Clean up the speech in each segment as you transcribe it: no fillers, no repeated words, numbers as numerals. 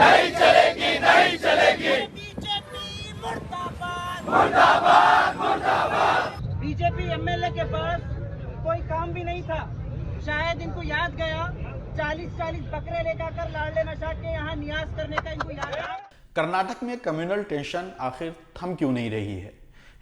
नहीं चलेगी, नहीं चलेगी। बीजेपी मुर्दाबाद, मुर्दाबाद, मुर्दाबाद। बीजेपी एमएलए के पास कोई काम भी नहीं था, शायद इनको याद गया 40-40 बकरे लेकर लाडले नशा के यहाँ नियाज करने का इनको याद आया। कर्नाटक में कम्युनल टेंशन आखिर थम क्यों नहीं रही है?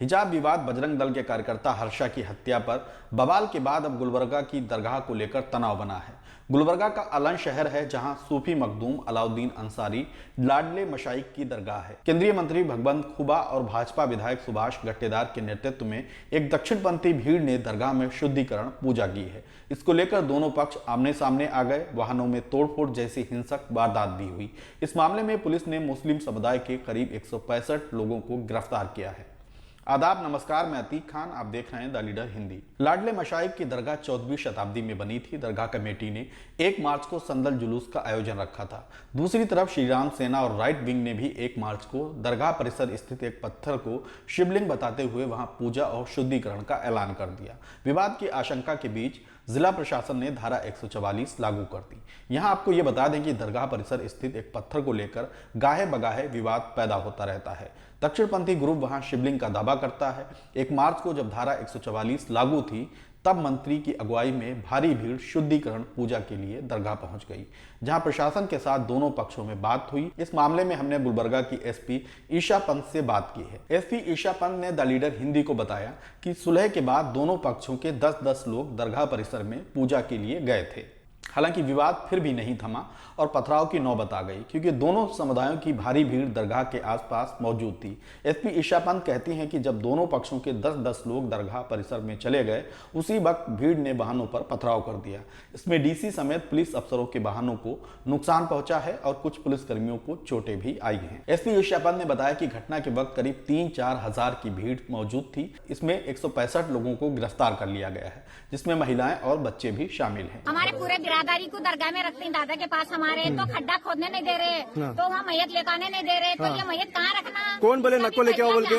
हिजाब विवाद, बजरंग दल के कार्यकर्ता हर्षा की हत्या पर बवाल के बाद अब गुलबर्गा की दरगाह को लेकर तनाव बना है। गुलबर्गा का अलन शहर है जहां सूफी मखदूम अलाउद्दीन अंसारी लाडले मशाइख की दरगाह है। केंद्रीय मंत्री भगवंत खुबा और भाजपा विधायक सुभाष गट्टेदार के नेतृत्व में एक दक्षिणपंथी भीड़ ने दरगाह में शुद्धिकरण पूजा की है। इसको लेकर दोनों पक्ष आमने सामने आ गए। वाहनों में तोड़फोड़ जैसी हिंसक वारदात भी हुई। इस मामले में पुलिस ने मुस्लिम समुदाय के करीब 165 लोगों को गिरफ्तार किया है। आदाब, नमस्कार, मैं अतीक खान, आप देख रहे हैं द लीडर हिंदी। लाडले मशाइख की दरगाह 14वीं शताब्दी में बनी थी। दरगाह कमेटी ने 1 मार्च को संदल जुलूस का आयोजन रखा था। दूसरी तरफ श्री राम सेना और राइट विंग ने भी 1 मार्च को दरगाह परिसर स्थित एक पत्थर को शिवलिंग बताते हुए वहां पूजा और शुद्धिकरण का ऐलान कर दिया। विवाद की आशंका के बीच जिला प्रशासन ने धारा 144 लागू कर दी। यहां आपको ये बता दें कि दरगाह परिसर स्थित एक पत्थर को लेकर गाहे बगाहे विवाद पैदा होता रहता है। दक्षिणपंथी ग्रुप वहां शिवलिंग का दावा करता है। 1 मार्च को जब धारा 144 लागू थी तब मंत्री की अगुवाई में भारी भीड़ शुद्धिकरण पूजा के लिए दरगाह पहुंच गई, जहां प्रशासन के साथ दोनों पक्षों में बात हुई। इस मामले में हमने गुलबर्गा की एसपी ईशा पंत से बात की है। एसपी ईशा पंत ने द लीडर हिंदी को बताया कि सुलह के बाद दोनों पक्षों के 10-10 लोग दरगाह परिसर में पूजा के लिए गए थे। हालांकि विवाद फिर भी नहीं थमा और पथराव की नौबत आ गई, क्योंकि दोनों समुदायों की भारी भीड़ दरगाह के आसपास मौजूद थी। एसपी ईशा पंत कहती हैं कि जब दोनों पक्षों के 10-10 लोग दरगाह परिसर में चले गए, उसी वक्त भीड़ ने वाहनों पर पथराव कर दिया। इसमें डीसी समेत पुलिस अफसरों के वाहनों को नुकसान पहुंचा है और कुछ पुलिसकर्मियों को चोटें भी आई हैं। एसपी ईशा पंत ने बताया कि घटना के वक्त करीब 3-4 हजार की भीड़ मौजूद थी। इसमें 165 लोगों को गिरफ्तार कर लिया गया है, जिसमें महिलाएं और बच्चे भी शामिल हैं। हमारे पूरे बिरादरी को दरगाह में रखते हैं, दादा के पास हमारे तो खड्डा खोदने नहीं दे रहे, तो वहाँ मैयत लेकाने नहीं दे रहे, तो ये मैयत कहाँ रखना? कौन बोले नको लेके आओ बोल के?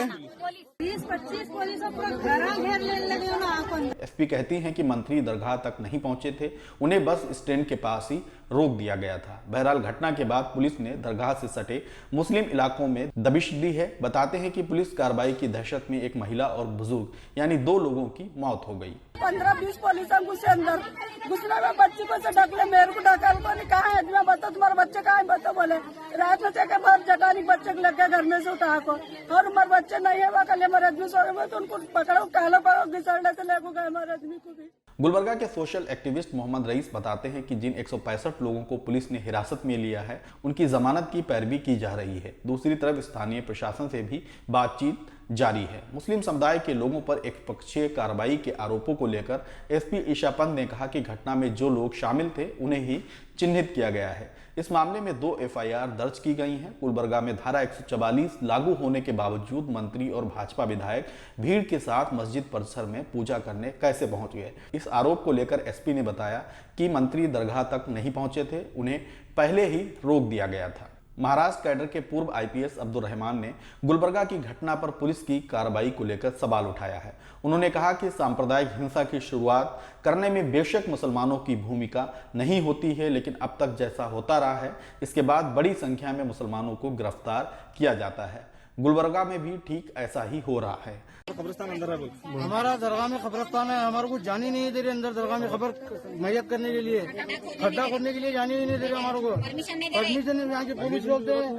20-25 पुलिस घर घेर लेने लगे। एसपी कहती हैं कि मंत्री दरगाह तक नहीं पहुंचे थे, उन्हें बस स्टैंड के पास ही रोक दिया गया था। बहरहाल घटना के बाद पुलिस ने दरगाह से सटे मुस्लिम इलाकों में दबिश दी है। बताते हैं कि पुलिस कार्रवाई की दहशत में एक महिला और बुजुर्ग यानी 2 लोगों की मौत हो गई। 15-20 पुलिस घुसे अंदर, घुसने में बच्ची को से ढकले, मेरे को ढका को कहा है, मैं बता तुम्हारे बच्चे कहाँ है, बता बोले रात में चेके बाहर जटानी बच्चे को लेके घर में से उठा को, और हमारे बच्चे नहीं है, कल हमारे आदमी सो गए, तो उनको पकड़ो, कालो पकड़ो, घिसड़ने से लेको गए हमारे आदमी को भी। गुलबर्गा के सोशल एक्टिविस्ट मोहम्मद रईस बताते हैं कि जिन 165 लोगों को पुलिस ने हिरासत में लिया है, उनकी जमानत की पैरवी की जा रही है। दूसरी तरफ स्थानीय प्रशासन से भी बातचीत जारी है। मुस्लिम समुदाय के लोगों पर एकपक्षीय कार्रवाई के आरोपों को लेकर एसपी ईशा पंत ने कहा कि घटना में जो लोग शामिल थे उन्हें ही चिन्हित किया गया है। इस मामले में 2 एफआईआर दर्ज की गई हैं। गुलबर्गा में धारा 144 लागू होने के बावजूद मंत्री और भाजपा विधायक भीड़ के साथ मस्जिद परिसर में पूजा करने कैसे पहुंच गए? इस आरोप को लेकर एसपी ने बताया कि मंत्री दरगाह तक नहीं पहुंचे थे, उन्हें पहले ही रोक दिया गया था। महाराष्ट्र कैडर के पूर्व आईपीएस अब्दुल रहमान ने गुलबर्गा की घटना पर पुलिस की कार्रवाई को लेकर सवाल उठाया है। उन्होंने कहा कि सांप्रदायिक हिंसा की शुरुआत करने में बेशक मुसलमानों की भूमिका नहीं होती है, लेकिन अब तक जैसा होता रहा है, इसके बाद बड़ी संख्या में मुसलमानों को गिरफ्तार किया जाता है। गुलबर्गा में भी ठीक ऐसा ही हो रहा है। कब्रिस्तान अंदर है, हमारा दरगाह में कब्रिस्तान है, हमारे को जाने नहीं दे रहे अंदर दरगाह में खबर मैयत करने के लिए, खड्डा खोदने के लिए जाने ही नहीं दे रहे हमारे को। परमिशन यहाँ के पुलिस बोलते हैं,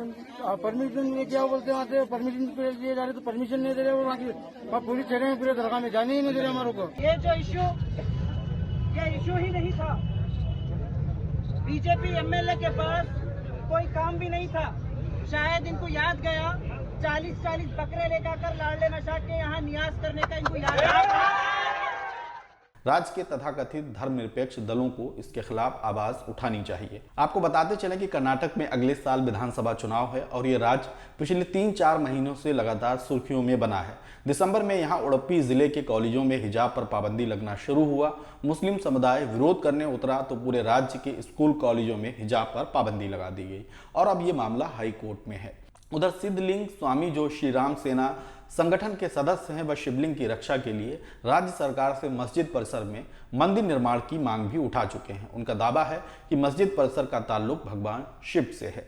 परमिशन क्या बोलते हैं, परमिशन के लिए जा रहे तो परमिशन नहीं दे रहे वो वहाँ की पुलिस ठहरे हैं, पूरे दरगाह में जाने ही नहीं दे रहे हमारे को। ये जो इशू ही नहीं था। बीजेपी एमएलए के पास कोई काम भी नहीं था, शायद इनको याद गया 40-40 बकरे लेकर लाडले नशा के यहाँ नियाज करने का इनको याद आया। राज्य के तथाकथित धर्मनिरपेक्ष दलों को इसके खिलाफ आवाज उठानी चाहिए। आपको बताते चलें कि कर्नाटक में अगले साल विधानसभा चुनाव है और ये राज्य पिछले 3-4 महीनों से लगातार सुर्खियों में बना है। दिसंबर में यहाँ उडुपी जिले के कॉलेजों में हिजाब पर पाबंदी लगना शुरू हुआ। मुस्लिम समुदाय विरोध करने उतरा तो पूरे राज्य के स्कूल कॉलेजों में हिजाब पर पाबंदी लगा दी गई और अब ये मामला हाई कोर्ट में है। उधर सिद्धलिंग स्वामी जो श्री राम सेना संगठन के सदस्य हैं, वह शिवलिंग की रक्षा के लिए राज्य सरकार से मस्जिद परिसर में मंदिर निर्माण की मांग भी उठा चुके हैं। उनका दावा है कि मस्जिद परिसर का ताल्लुक भगवान शिव से है।